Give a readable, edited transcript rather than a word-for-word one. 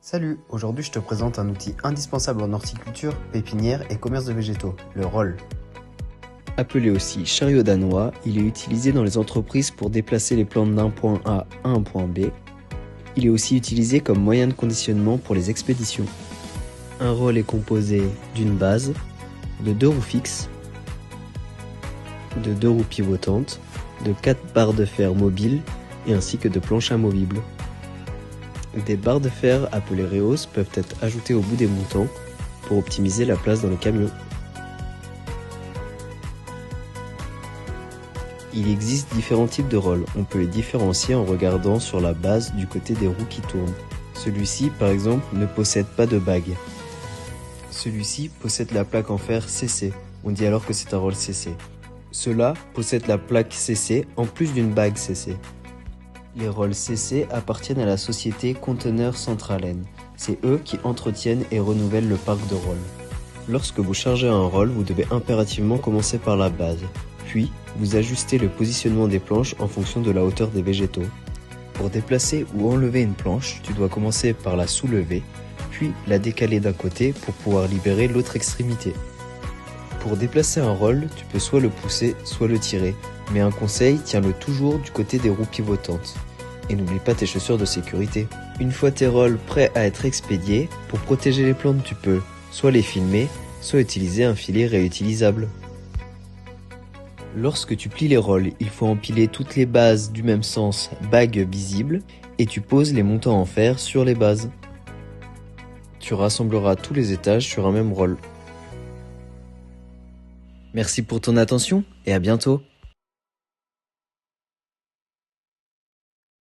Salut, aujourd'hui je te présente un outil indispensable en horticulture, pépinière et commerce de végétaux, le roll. Appelé aussi chariot danois, il est utilisé dans les entreprises pour déplacer les plantes d'un point A à un point B. Il est aussi utilisé comme moyen de conditionnement pour les expéditions. Un roll est composé d'une base, de 2 roues fixes, de 2 roues pivotantes, de 4 barres de fer mobiles et ainsi que de planches amovibles. Des barres de fer appelées Reos peuvent être ajoutées au bout des montants pour optimiser la place dans le camion. Il existe différents types de rolls, on peut les différencier en regardant sur la base du côté des roues qui tournent. Celui-ci par exemple ne possède pas de bague. Celui-ci possède la plaque en fer CC, on dit alors que c'est un roll CC. Ceux-là possèdent la plaque CC en plus d'une bague CC. Les rolls CC appartiennent à la société Conteneur Centralen. C'est eux qui entretiennent et renouvellent le parc de rolls. Lorsque vous chargez un roll, vous devez impérativement commencer par la base. Puis, vous ajustez le positionnement des planches en fonction de la hauteur des végétaux. Pour déplacer ou enlever une planche, tu dois commencer par la soulever, puis la décaler d'un côté pour pouvoir libérer l'autre extrémité. Pour déplacer un roll, tu peux soit le pousser, soit le tirer. Mais un conseil, tiens-le toujours du côté des roues pivotantes. Et n'oublie pas tes chaussures de sécurité. Une fois tes rolls prêts à être expédiés, pour protéger les plantes, tu peux soit les filmer, soit utiliser un filet réutilisable. Lorsque tu plies les rolls, il faut empiler toutes les bases du même sens, bagues visibles, et tu poses les montants en fer sur les bases. Tu rassembleras tous les étages sur un même roll. Merci pour ton attention et à bientôt.